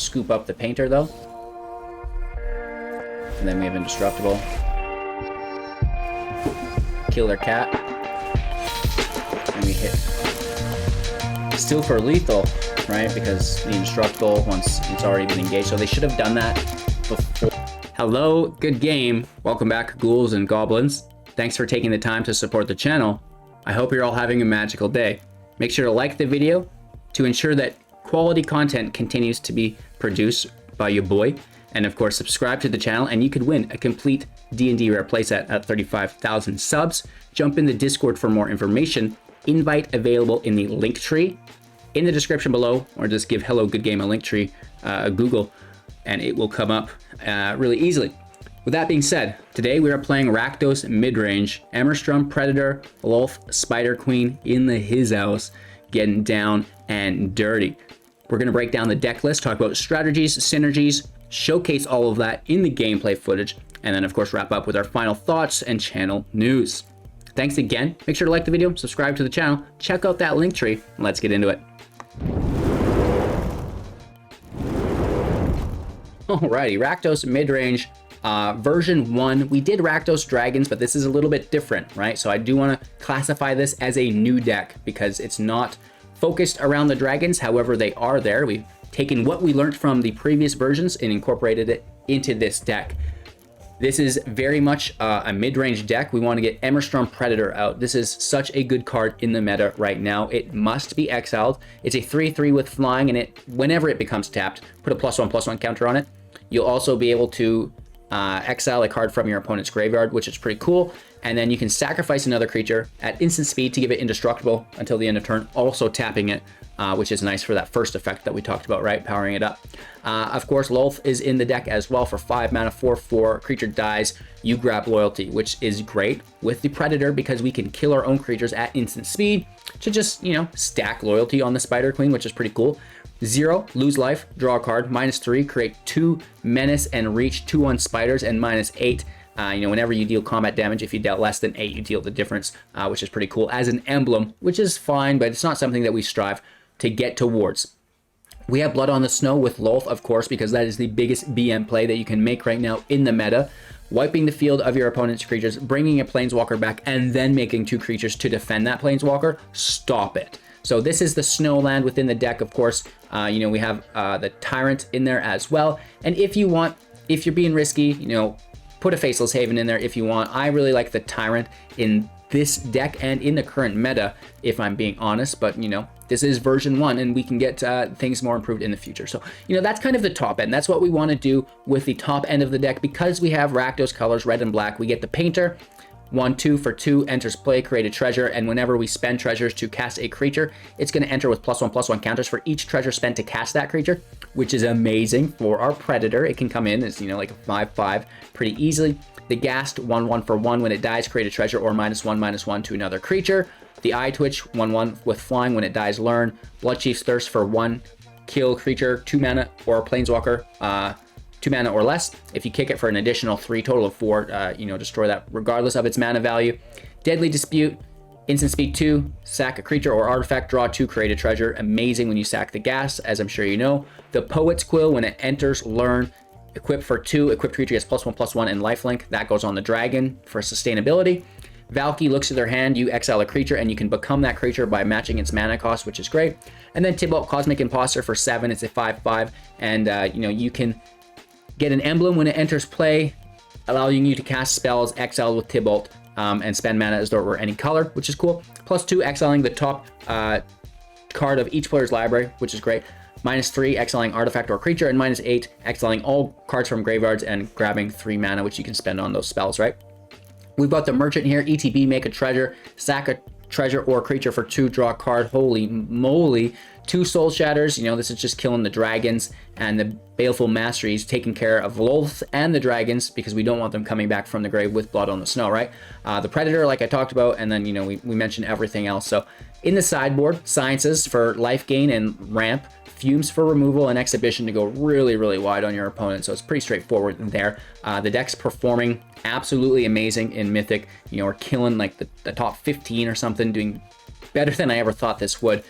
scoop up the painter though. And then we have Indestructible. Kill their cat. And we hit. Still for lethal, right? Because the Indestructible, once it's already been engaged. So they should have done that before. Hello, good game. Welcome back, ghouls and goblins. Thanks for taking the time to support the channel. I hope you're all having a magical day. Make sure to like the video to ensure that quality content continues to be produced by your boy. And of course, subscribe to the channel and you could win a complete D&D rare playset at 35,000 subs. Jump in the Discord for more information. Invite available in the link tree in the description below, or just give Hello Good Game a link tree, a Google, and it will come up really easily. With that being said, today we are playing Rakdos Midrange, Immersturm Predator, Lolth, Spider Queen in the his house, getting down and dirty. We're going to break down the deck list, talk about strategies, synergies, showcase all of that in the gameplay footage, and then of course wrap up with our final thoughts and channel news. Thanks again. Make sure to like the video, subscribe to the channel, check out that link tree, and let's get into it. Alrighty, Rakdos Midrange. Version 1, we did Rakdos Dragons, but this is a little bit different, right? So I do want to classify this as a new deck because it's not focused around the dragons. However, they are there. We've taken what we learned from the previous versions and incorporated it into this deck. This is very much a mid-range deck. We want to get Immersturm Predator out. This is such a good card in the meta right now. It must be exiled. It's a 3/3 with flying, and whenever it becomes tapped, put a +1/+1 counter on it. You'll also be able to exile a card from your opponent's graveyard, which is pretty cool. And then you can sacrifice another creature at instant speed to give it indestructible until the end of turn, also tapping it, which is nice for that first effect that we talked about, right? Powering it up. Of course, Lolth is in the deck as well for 5 mana, 4/4. Creature dies, you grab Loyalty, which is great with the Predator because we can kill our own creatures at instant speed to just, you know, stack Loyalty on the Spider Queen, which is pretty cool. 0, lose life, draw a card. -3, create 2 menace and reach 2/1 spiders, and -8. You know, whenever you deal combat damage, if you dealt less than 8, you deal the difference, which is pretty cool as an emblem, which is fine, but it's not something that we strive to get towards. We have Blood on the Snow with Lolth, of course, because that is the biggest BM play that you can make right now in the meta. Wiping the field of your opponent's creatures, bringing a Planeswalker back, and then making 2 creatures to defend that Planeswalker. Stop it. So this is the snow land within the deck, of course. You know, we have the Tyrant in there as well. And if you want, if you're being risky, you know, put a Faceless Haven in there if you want. I really like the Tyrant in this deck and in the current meta, if I'm being honest. But, you know, this is version 1 and we can get things more improved in the future. So, you know, that's kind of the top end. That's what we want to do with the top end of the deck. Because we have Rakdos colors, red and black, we get the Painter. 1/2 for 2, enters play, create a treasure, and whenever we spend treasures to cast a creature, it's going to enter with +1/+1 counters for each treasure spent to cast that creature, which is amazing for our Predator. It can come in as, you know, like a 5/5 pretty easily. The Ghast, 1/1 for 1, when it dies, create a treasure or -1/-1 to another creature. The Eyetwitch, 1/1 with flying, when it dies, learn. Bloodchief's Thirst for 1, kill creature, 2 mana or Planeswalker, 2 mana or less. If you kick it for an additional 3, total of 4, you know, destroy that regardless of its mana value. Deadly Dispute, instant speed 2, sack a creature or artifact, draw 2, create a treasure. Amazing when you sack the Ghast, as I'm sure you know. The Poet's Quill, when it enters, learn. Equip for 2, equipped creature gets +1/+1 and lifelink. That goes on the dragon for sustainability. Valki looks at their hand, you exile a creature, and you can become that creature by matching its mana cost, which is great. And then Tibalt, Cosmic Imposter for 7, it's a 5/5, and you know, you can get an emblem when it enters play, allowing you to cast spells exiled with Tibalt and spend mana as though it were any color, which is cool. +2, exiling the top card of each player's library, which is great. -3, exiling artifact or creature, and -8, exiling all cards from graveyards and grabbing 3 mana, which you can spend on those spells, right? We've got the Merchant here, ETB, make a treasure, sack a treasure or creature for 2, draw a card. Holy moly. 2 Soul Shatters, you know, this is just killing the dragons, and the Baleful Mastery is taking care of Lolth and the dragons because we don't want them coming back from the grave with Blood on the Snow, right? The Predator, like I talked about, and then, you know, we mentioned everything else. So in the sideboard, Sciences for life gain and ramp, Fumes for removal, and Exhibition to go really, really wide on your opponent. So it's pretty straightforward there. The deck's performing absolutely amazing in Mythic. You know, we're killing like the top 15 or something, doing better than I ever thought this would,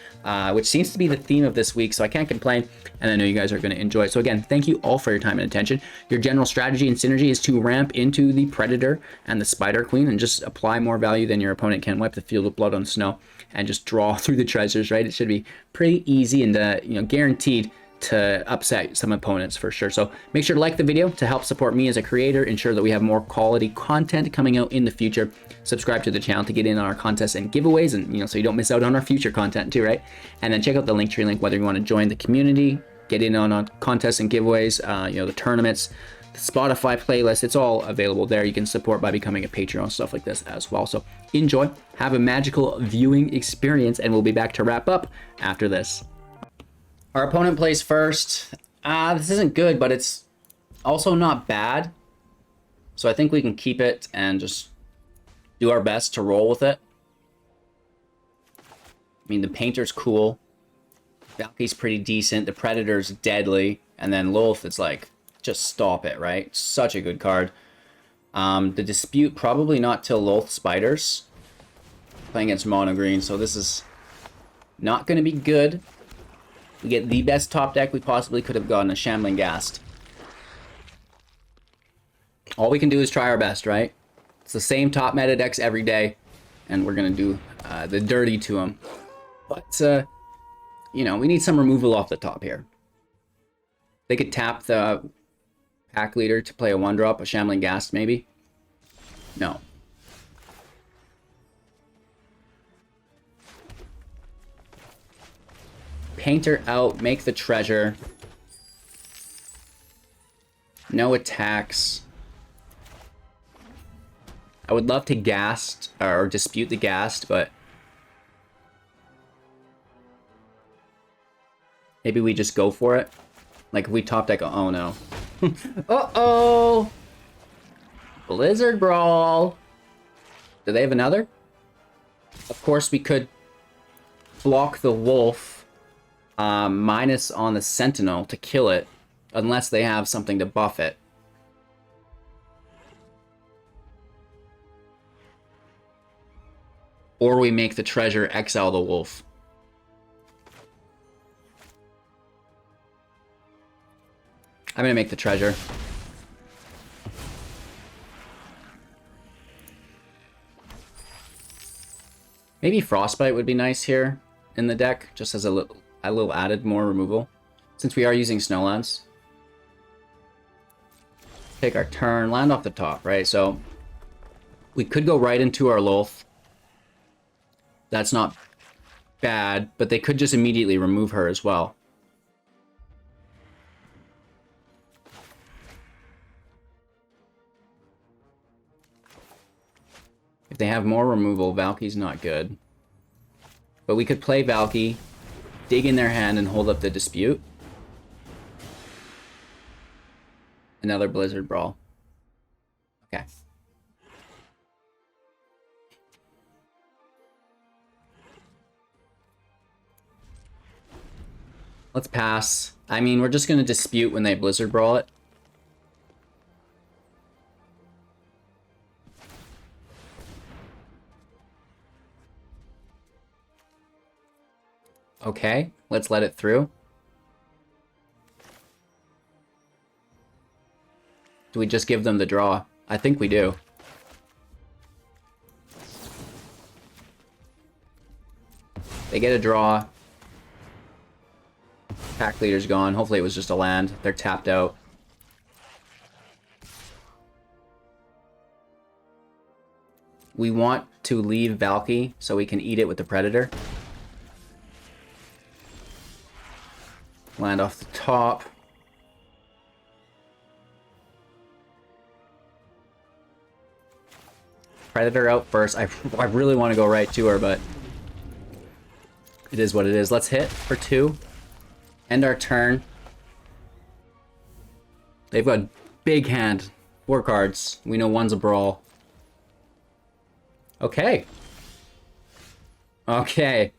which seems to be the theme of this week, so I can't complain, and I know you guys are going to enjoy it. So again, thank you all for your time and attention. Your general strategy and synergy is to ramp into the Predator and the Spider Queen and just apply more value than your opponent can, wipe the field of blood on snow, and just draw through the treasures, right? It should be pretty easy and you know, guaranteed to upset some opponents for sure. So make sure to like the video to help support me as a creator, ensure that we have more quality content coming out in the future. Subscribe to the channel to get in on our contests and giveaways, and so you don't miss out on our future content too, right? And then check out the Linktree link whether you want to join the community, get in on contests and giveaways, the tournaments, the Spotify playlist. It's all available there. You can support by becoming a Patreon, stuff like this as well. So enjoy, have a magical viewing experience, and we'll be back to wrap up after this. Our opponent plays first. This isn't good, but it's also not bad. So I think we can keep it and just do our best to roll with it. I mean, the Painter's cool. Valky's pretty decent. The Predator's deadly. And then Lolth, it's like, just stop it, right? Such a good card. The Dispute, probably not till Lolth Spiders. Playing against mono green, so this is not going to be good. We get the best top deck we possibly could have gotten, a Shambling Ghast. All we can do is try our best, right? It's the same top meta decks every day, and we're going to do the dirty to them. But, you know, we need some removal off the top here. They could tap the pack leader to play a 1-drop, a Shambling Ghast, maybe? No. Painter out, make the treasure. No attacks. I would love to Ghast or dispute the Ghast, but maybe we just go for it. Like if we top deck, oh no. Uh-oh! Blizzard Brawl. Do they have another? Of course we could block the Wolf. Minus on the Sentinel to kill it, unless they have something to buff it. Or we make the treasure exile the wolf. I'm gonna make the treasure. Maybe Frostbite would be nice here in the deck, just as a little added more removal, since we are using Snowlands. Take our turn, land off the top, right? So we could go right into our Lolth. That's not bad, but they could just immediately remove her as well. If they have more removal, Valky's not good. But we could play Valky, dig in their hand, and hold up the Dispute. Another Blizzard Brawl. Okay. Let's pass. I mean, we're just going to Dispute when they Blizzard Brawl it. Okay, let's let it through. Do we just give them the draw? I think we do. They get a draw. Pack leader's gone. Hopefully it was just a land. They're tapped out. We want to leave Valky so we can eat it with the Predator. Land off the top. Predator out first. I really want to go right to her, but it is what it is. Let's hit for 2. End our turn. They've got big hand. 4 cards. We know one's a brawl. Okay. Okay.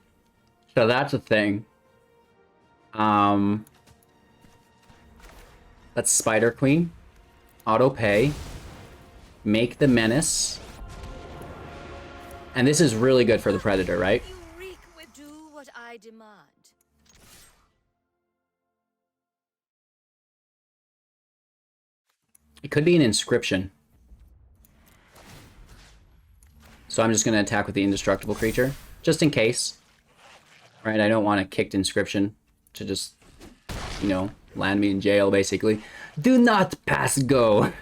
So that's a thing. That's Spider Queen. Auto pay. Make the Menace. And this is really good for the Predator, right? demand. It could be an inscription. So I'm just going to attack with the indestructible creature, just in case. Right, I don't want a kicked inscription to just, you know, land me in jail, basically. Do not pass go!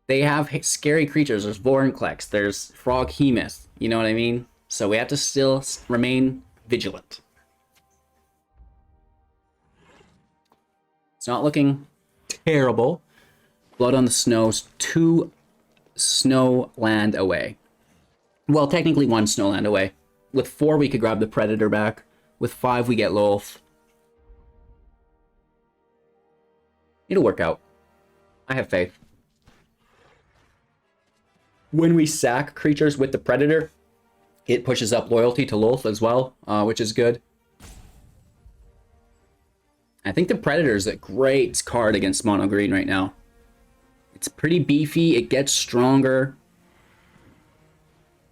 They have scary creatures. There's Vorinclex, there's Froghemoth, you know what I mean? So we have to still remain vigilant. It's not looking terrible. Blood on the Snow's 2 snow land away. Well, technically 1 snow land away. With 4, we could grab the Predator back. With 5, we get Lolth. It'll work out. I have faith. When we sack creatures with the Predator, it pushes up loyalty to Lolth as well, which is good. I think the Predator is a great card against mono green right now. It's pretty beefy, it gets stronger.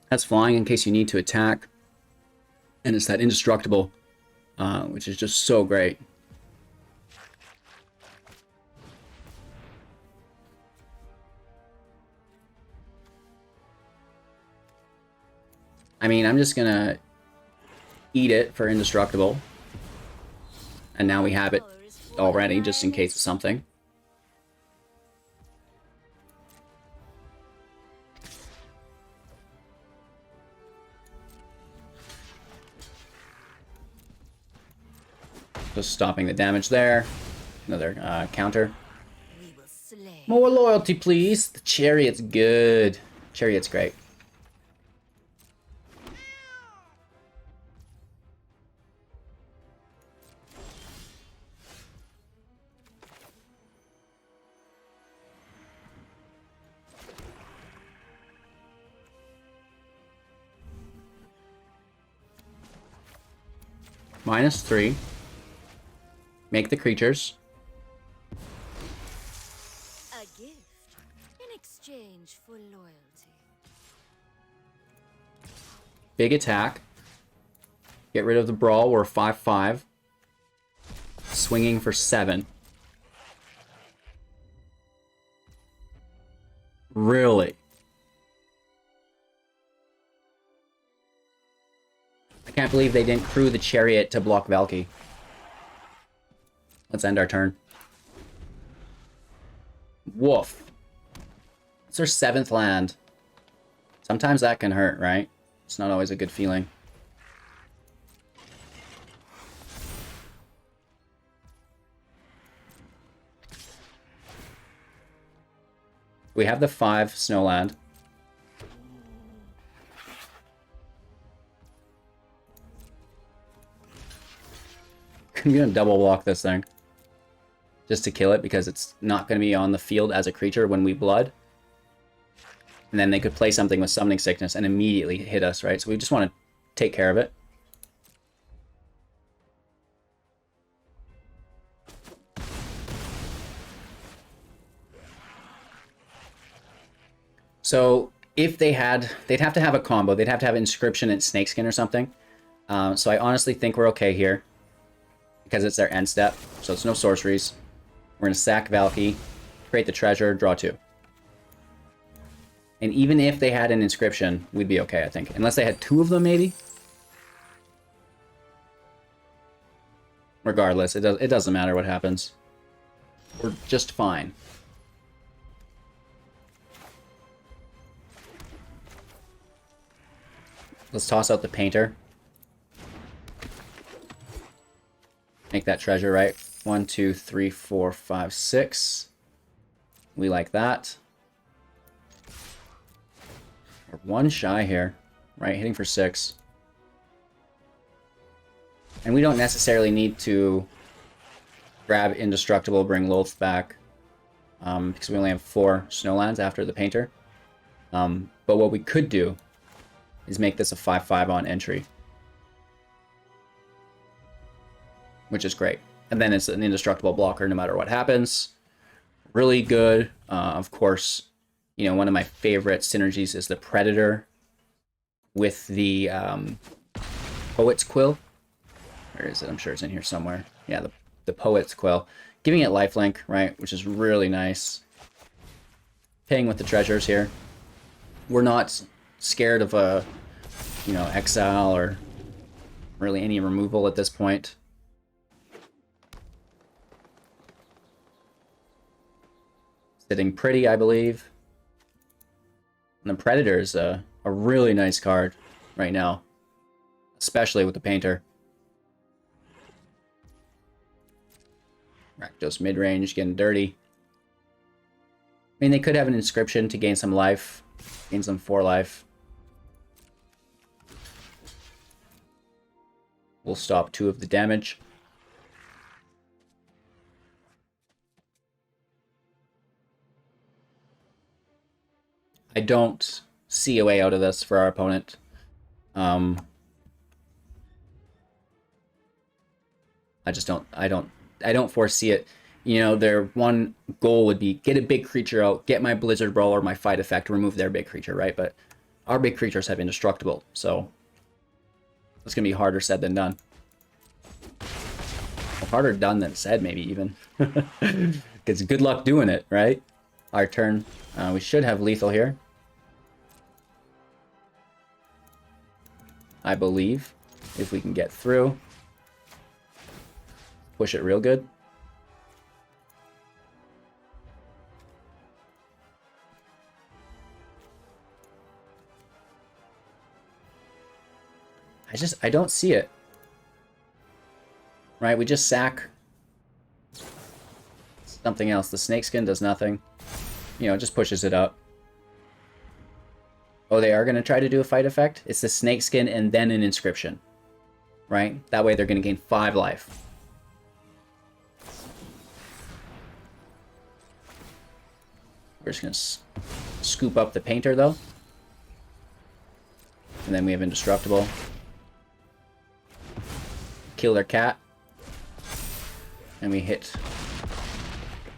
Has flying in case you need to attack. And it's that indestructible, which is just so great. I mean, I'm just gonna eat it for indestructible. And now we have it already, just in case of something. Just stopping the damage there. Another counter. More loyalty, please. The Chariot's good. Chariot's great. -3. Make the creatures. A gift in exchange for loyalty. Big attack. Get rid of the brawl. We're 5/5. Swinging for 7. Really? I can't believe they didn't crew the Chariot to block Valki. Let's end our turn. Woof. It's our 7th land. Sometimes that can hurt, right? It's not always a good feeling. We have the 5 Snowland. I'm gonna double block this thing. Just to kill it, because it's not gonna be on the field as a creature when we blood. And then they could play something with Summoning Sickness and immediately hit us, right? So we just want to take care of it. So if they had, they'd have to have a combo. They'd have to have Inscription and Snakeskin or something. So I honestly think we're okay here. Because it's their end step. So it's no sorceries. We're going to sack Valki, create the treasure, draw 2. And even if they had an Inscription, we'd be okay, I think. Unless they had 2 of them, maybe? Regardless, it doesn't matter what happens. We're just fine. Let's toss out the Painter. Make that treasure, right? 1, 2, 3, 4, 5, 6. We like that. We're 1 shy here, right? Hitting for 6. And we don't necessarily need to grab Indestructible, bring Lolth back. Because we only have 4 Snowlands after the Painter. But what we could do is make this a 5/5 on entry. Which is great. And then it's an indestructible blocker no matter what happens. Really good. Of course, you know, one of my favorite synergies is the Predator with the Poet's Quill. Where is it? I'm sure it's in here somewhere. Yeah, the Poet's Quill. Giving it lifelink, right, which is really nice. Paying with the treasures here. We're not scared of a, you know, exile or really any removal at this point. Sitting pretty, I believe. And the Predator is a really nice card right now, especially with the Painter. Rakdos midrange, getting dirty. I mean, they could have an inscription to gain some life, gain some 4 life. We'll stop 2 of the damage. I don't see a way out of this for our opponent. I just don't. I don't foresee it. You know, their one goal would be get a big creature out, get my Blizzard Brawl or my Fight effect, remove their big creature, right? But our big creatures have indestructible, so it's gonna be harder said than done. Well, harder done than said, maybe even. Because good luck doing it, right? Our turn. We should have lethal here, I believe, if we can get through. Push it real good. I don't see it. Right, we just sack something else. The snakeskin does nothing. You know, it just pushes it up. Oh, they are going to try to do a fight effect? It's the snakeskin and then an inscription. Right? That way they're going to gain 5 life. We're just going to scoop up the Painter, though. And then we have Indestructible. Kill their cat. And we hit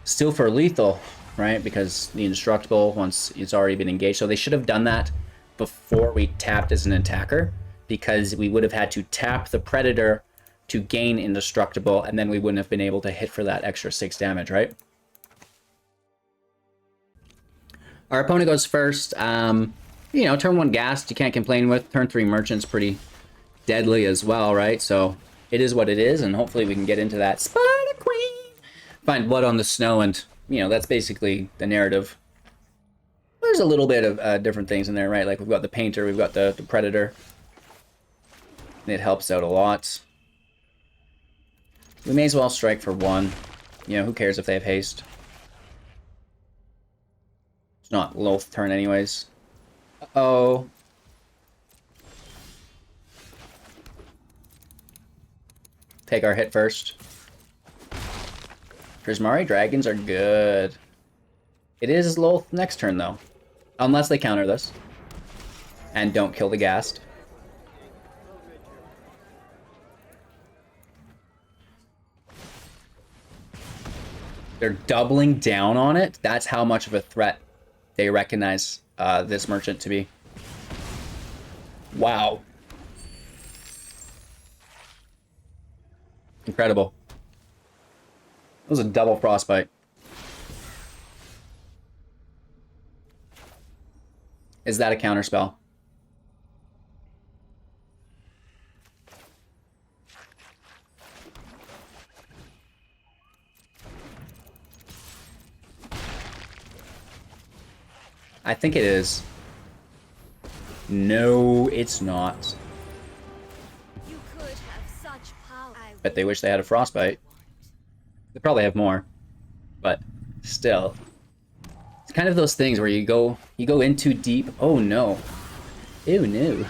still for lethal, right? Because the Indestructible, once it's already been engaged. So they should have done that before we tapped as an attacker, because we would have had to tap the Predator to gain Indestructible, and then we wouldn't have been able to hit for that extra 6 damage, right? Our opponent goes first. You know, turn 1 Ghast, you can't complain with. Turn 3 Merchant's pretty deadly as well, right? So it is what it is, and hopefully we can get into that Spider Queen. Find blood on the snow, and, you know, that's basically the narrative. There's a little bit of different things in there, right? Like we've got the Painter, we've got the Predator. It helps out a lot. We may as well strike for 1. You know, who cares if they have haste? It's not Lolth turn anyways. Uh-oh. Take our hit first. Prismari Dragons are good. It is Lolth next turn, though. Unless they counter this. And don't kill the Ghast. They're doubling down on it. That's how much of a threat they recognize this Merchant to be. Wow. Incredible. It was a double Frostbite. Is that a counterspell? I think it is. No, it's not. You could have such power. Bet they wish they had a Frostbite. They probably have more, but still. It's kind of those things where you go in too deep. Oh no. Ew, no. We're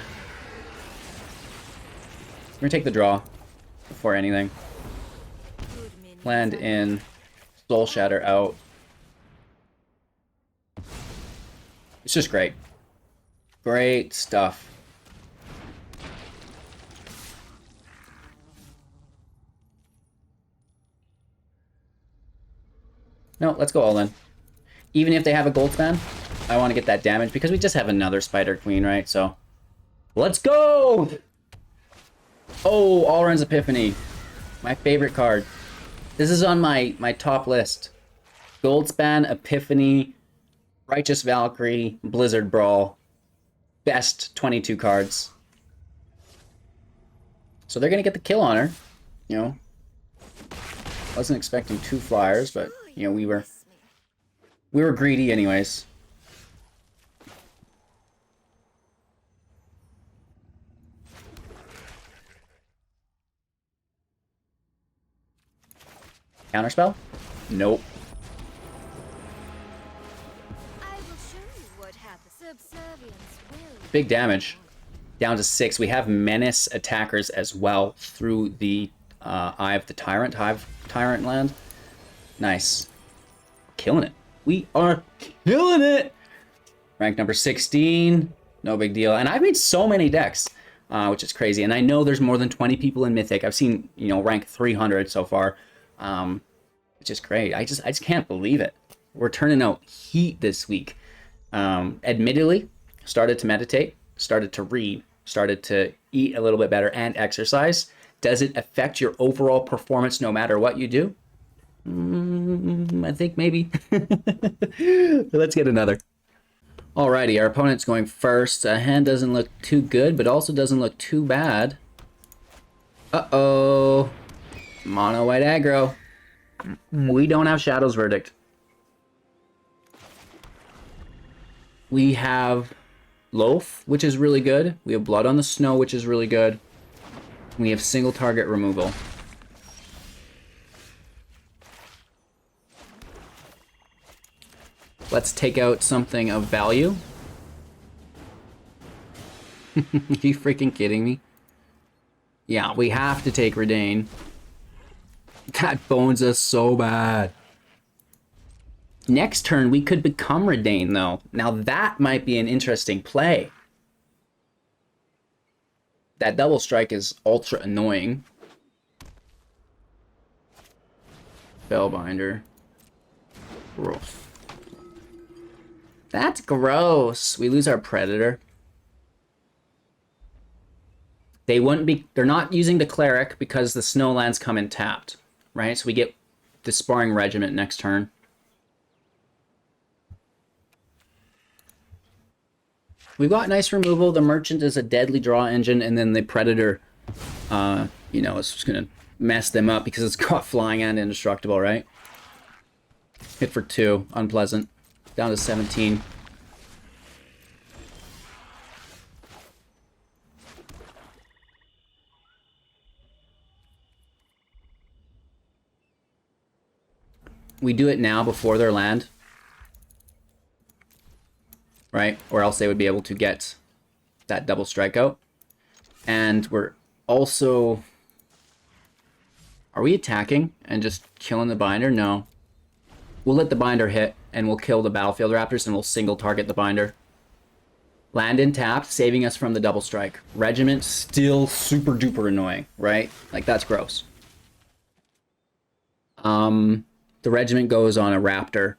gonna take the draw before anything. Land in, Soul Shatter out. It's just great. Great stuff. No, let's go all in. Even if they have a gold span, I want to get that damage because we just have another Spider Queen, right? So, let's go! Oh, Alrund's Epiphany. My favorite card. This is on my top list. Goldspan, Epiphany, Righteous Valkyrie, Blizzard Brawl. Best 22 cards. So they're going to get the kill on her. You know. Wasn't expecting 2 flyers, but, you know, we were greedy anyways. Counterspell? Nope. I will show you what happens. Subservience will. Big damage. Down to 6. We have menace attackers as well through the Eye of the Tyrant, Hive Tyrant land. Nice. Killing it. We are killing it! Rank number 16. No big deal. And I've made so many decks, which is crazy. And I know there's more than 20 people in Mythic. I've seen, you know, rank 300 so far. Which is great. I just can't believe it. We're turning out heat this week. Admittedly, started to meditate, started to read, started to eat a little bit better and exercise. Does it affect your overall performance no matter what you do? I think maybe. Let's get another. Alrighty, our opponent's going first. Hand doesn't look too good, but also doesn't look too bad. Uh-oh. Mono white aggro. We don't have Shadow's Verdict. We have Lolth, which is really good. We have Blood on the Snow, which is really good. We have single target removal. Let's take out something of value. Are you freaking kidding me? Yeah, we have to take Redain. That bones us so bad. Next turn, we could become Redain, though. Now, that might be an interesting play. That double strike is ultra annoying. Spellbinder. Gross. That's gross. We lose our Predator. They wouldn't be... They're not using the Cleric because the Snowlands come in tapped. Right? So we get the Sparring Regiment next turn. We've got nice removal. The Merchant is a deadly draw engine, and then the Predator, you know, is just going to mess them up because it's got flying and indestructible, right? Hit for 2. Unpleasant. Down to 17. We do it now before their land. Right? Or else they would be able to get that double strikeout. And we're also... Are we attacking and just killing the binder? No. We'll let the binder hit, and we'll kill the Battlefield Raptors, and we'll single target the binder. Land in tapped, saving us from the double strike. Regiment, still super duper annoying, right? Like, that's gross. The regiment goes on a Raptor,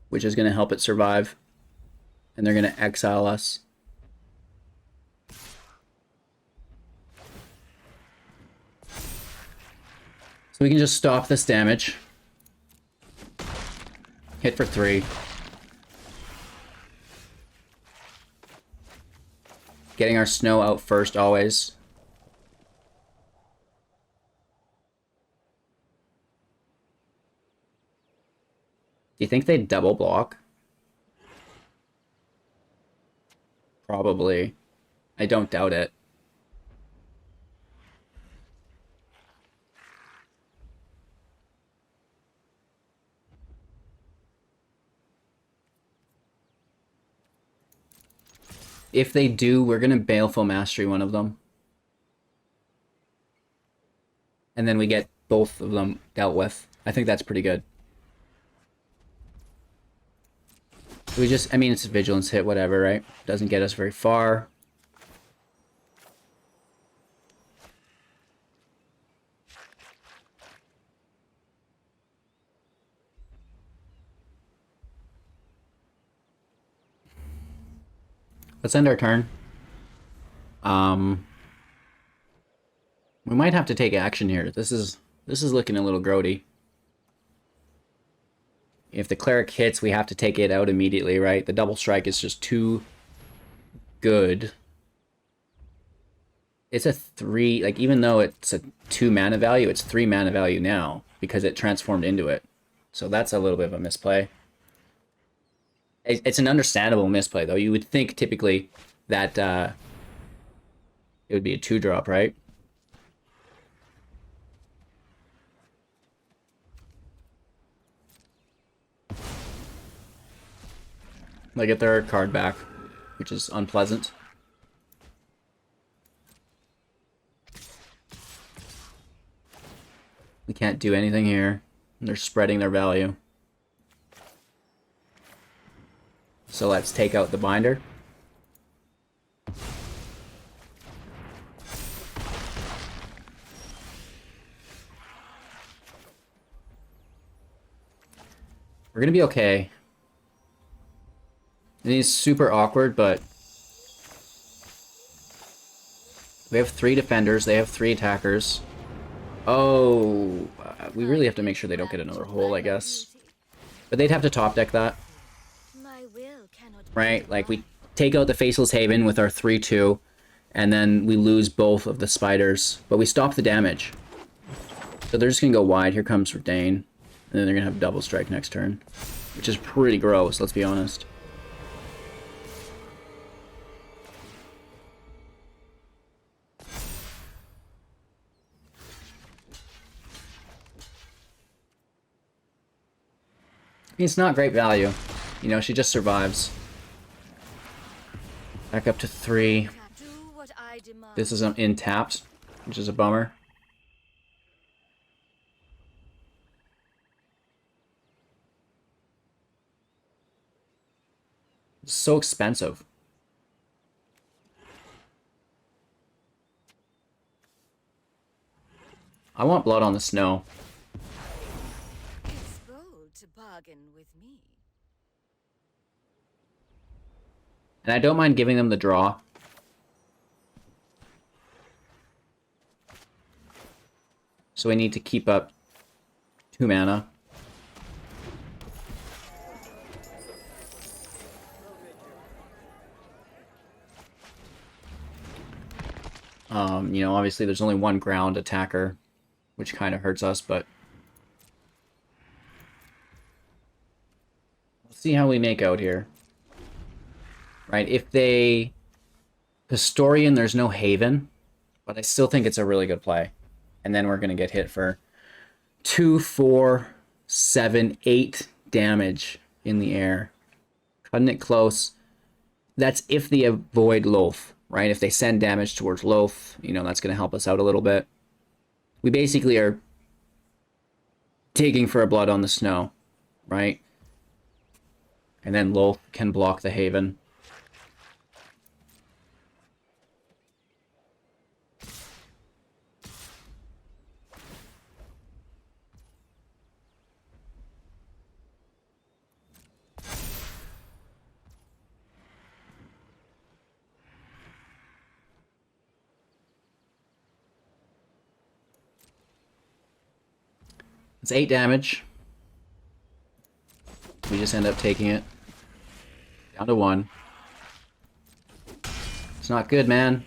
which is going to help it survive. And they're going to exile us. So we can just stop this damage. Hit for 3. Getting our snow out first always. Do you think they double block? Probably. I don't doubt it. If they do, we're going to Baleful Mastery one of them. And then we get both of them dealt with. I think that's pretty good. We just, I mean, it's a vigilance hit, whatever, right? Doesn't get us very far. Let's end our turn. We might have to take action here. This is looking a little grody. If the cleric hits, we have to take it out immediately, right? The double strike is just too good. It's a 3, like, even though it's a 2 mana value, it's 3 mana value now because it transformed into it. So that's a little bit of a misplay. It's an understandable misplay, though. You would think typically that it would be a 2-drop, right? They get their card back, which is unpleasant. We can't do anything here. They're spreading their value. So let's take out the binder. We're gonna be okay. It is super awkward, but we have 3 defenders, they have 3 attackers. Oh, we really have to make sure they don't get another hole, I guess. But they'd have to top deck that. Right? Like, we take out the Faceless Haven with our 3-2, and then we lose both of the spiders. But we stop the damage. So they're just going to go wide. Here comes Dane. And then they're going to have double strike next turn. Which is pretty gross, let's be honest. It's not great value. You know, she just survives. Back up to 3. This is in tapped, which is a bummer. It's so expensive. I want blood on the snow. It's bold to bargain with me. And I don't mind giving them the draw. So we need to keep up 2 mana. You know, obviously there's only 1 ground attacker, which kind of hurts us, but we'll see how we make out here. Right, if they Historian, there's no Haven, but I still think it's a really good play. And then we're going to get hit for 2, 4, 7, 8 damage in the air. Cutting it close. That's if they avoid Lolth, right? If they send damage towards Lolth, you know, that's going to help us out a little bit. We basically are digging for a blood on the snow, right? And then Lolth can block the Haven. It's 8 damage. We just end up taking it. Down to 1. It's not good, man.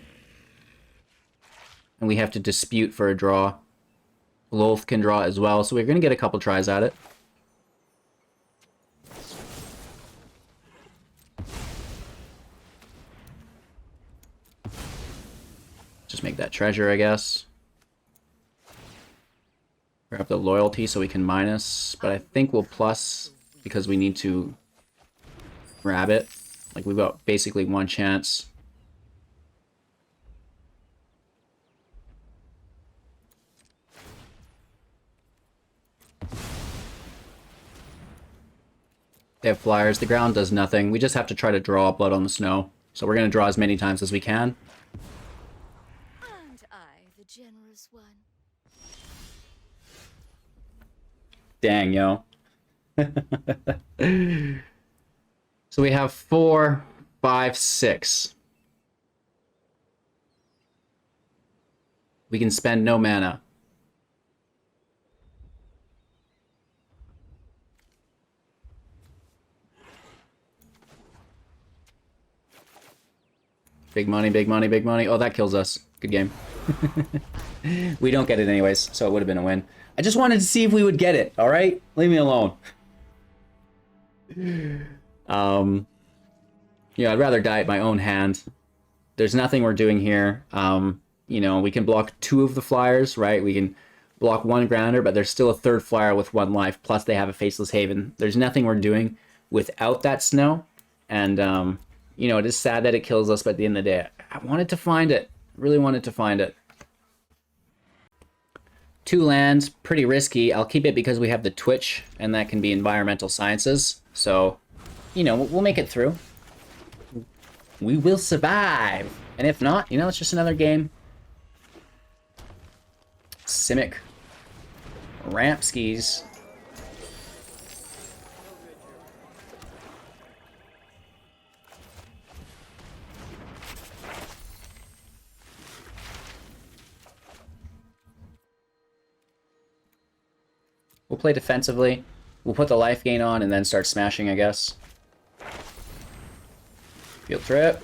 And we have to dispute for a draw. Lolth can draw as well, so we're going to get a couple tries at it. Just make that treasure, I guess. Grab the loyalty so we can minus, but I think we'll plus because we need to grab it. Like, we've got basically 1 chance. They have flyers. The ground does nothing. We just have to try to draw blood on the snow. So we're going to draw as many times as we can. Aren't I the generous one? Dang, yo. So we have 4, 5, 6. We can spend no mana. Big money, big money, big money. Oh, that kills us. Good game. We don't get it anyways, so it would have been a win. I just wanted to see if we would get it, alright? Leave me alone. Yeah, I'd rather die at my own hand. There's nothing we're doing here. You know, we can block 2 of the flyers, right? We can block 1 grounder, but there's still a 3rd flyer with 1 life, plus they have a Faceless Haven. There's nothing we're doing without that snow, and you know, it is sad that it kills us, but at the end of the day, I wanted to find it. Really wanted to find it. 2 lands, pretty risky. I'll keep it because we have the Twitch, and that can be environmental sciences. So, you know, we'll make it through. We will survive. And if not, you know, it's just another game. Simic. Ramp skis. We'll play defensively. We'll put the life gain on and then start smashing, I guess. Field trip.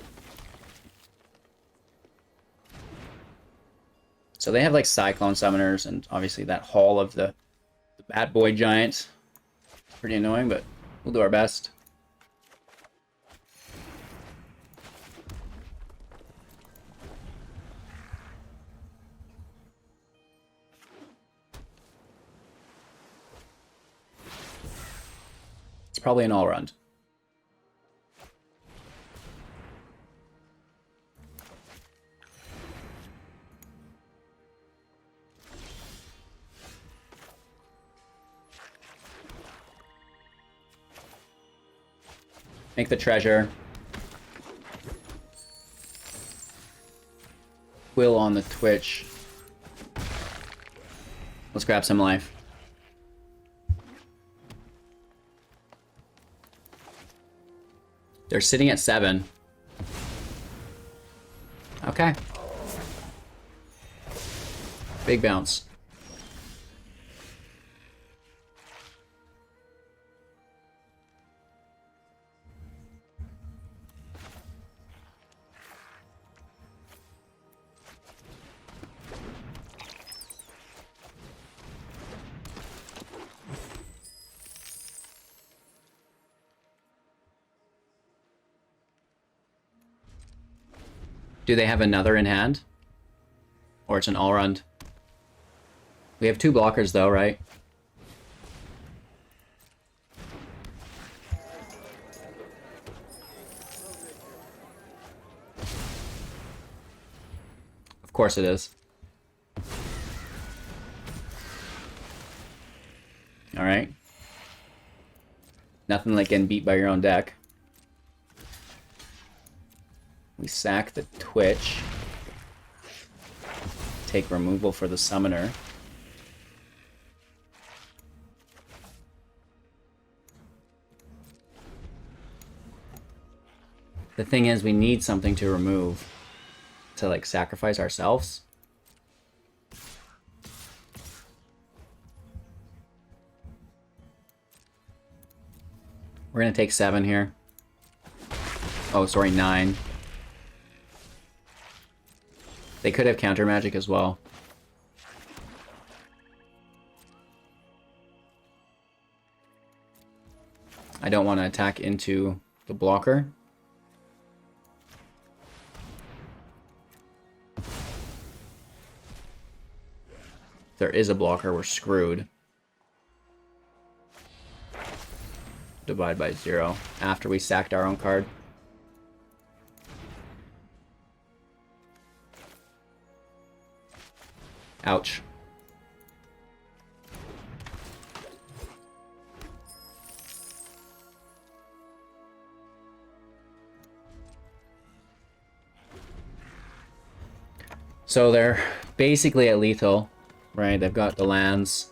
So they have like Cyclone Summoners and obviously that Hall of the Bad Boy Giant. Pretty annoying, but we'll do our best. It's probably an all-round. Make the treasure. Quill on the Twitch. Let's grab some life. They're sitting at 7. Okay. Big bounce. Do they have another in hand? Or it's an all-round? We have 2 blockers though, right? Of course it is. Alright. Nothing like getting beat by your own deck. We sack the Twitch. Take removal for the Summoner. The thing is, we need something to remove. To, like, sacrifice ourselves. We're gonna take 7 here. Oh, sorry, 9. They could have counter magic as well. I don't want to attack into the blocker. If there is a blocker, we're screwed. Divide by 0 after we sacked our own card. Ouch. So they're basically at lethal, right? They've got the lands.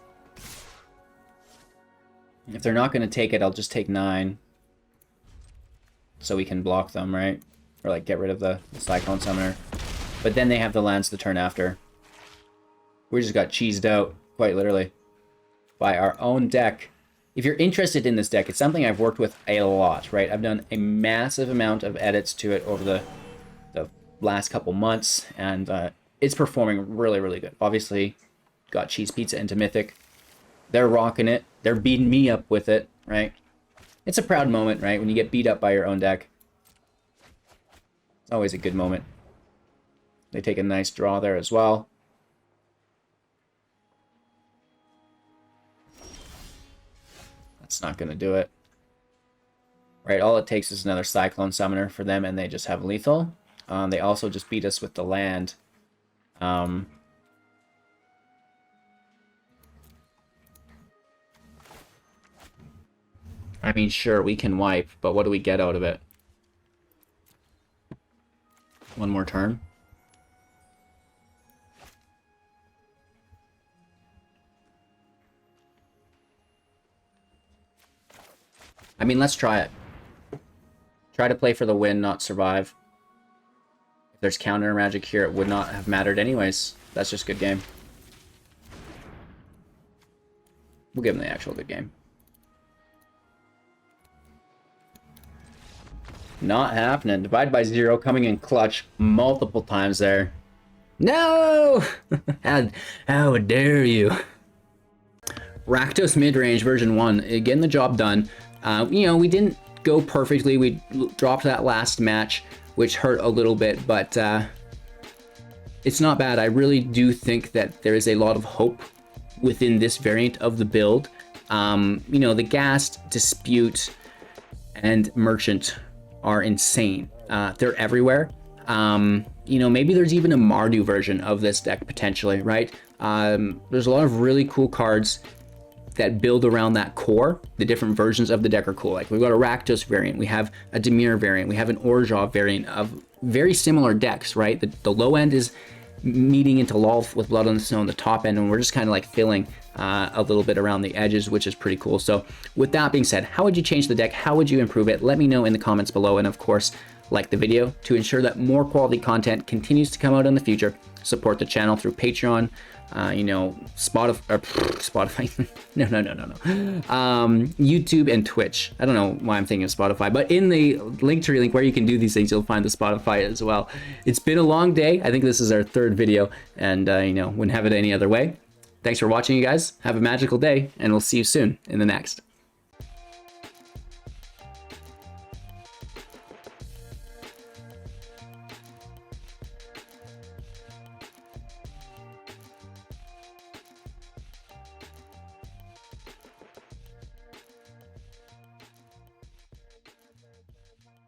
If they're not going to take it, I'll just take 9. So we can block them, right? Or like get rid of the Cyclone Summoner. But then they have the lands the turn after. We just got cheesed out, quite literally, by our own deck. If you're interested in this deck, it's something I've worked with a lot, right? I've done a massive amount of edits to it over the last couple months, and it's performing really, really good. Obviously, got Cheese Pizza into Mythic. They're rocking it. They're beating me up with it, right? It's a proud moment, right? When you get beat up by your own deck. It's always a good moment. They take a nice draw there as well. That's not going to do it. Right, all it takes is another Cyclone Summoner for them, and they just have lethal. They also just beat us with the land. I mean, sure, we can wipe, but what do we get out of it? One more turn. I mean, let's try it. Try to play for the win, not survive. If there's counter magic here, it would not have mattered anyways. That's just good game. We'll give them the actual good game. Not happening. Divide by 0 coming in clutch multiple times there. No! How dare you? Rakdos Midrange version 1. Getting the job done. You know, we didn't go perfectly. We dropped that last match, which hurt a little bit, but it's not bad. I really do think that there is a lot of hope within this variant of the build. You know, the Ghast, Dispute, and Merchant are insane. They're everywhere. You know, maybe there's even a Mardu version of this deck potentially, right? There's a lot of really cool cards that build around that core. The different versions of the deck are cool. Like we've got a Rakdos variant, we have a Dimir variant, we have an Orzhov variant of very similar decks, right? The low end is meeting into Lolth with Blood on the Snow on the top end, and we're just kind of like filling a little bit around the edges, which is pretty cool. So with that being said, how would you change the deck? How would you improve it? Let me know in the comments below, and of course, like the video to ensure that more quality content continues to come out in the future. Support the channel through Patreon, you know, Spotify, no, YouTube and Twitch. I don't know why I'm thinking of Spotify, but in the Linktree link where you can do these things, you'll find the Spotify as well. It's been a long day. I think this is our 3rd video, and you know, wouldn't have it any other way. Thanks for watching, you guys. Have a magical day, and we'll see you soon in the next.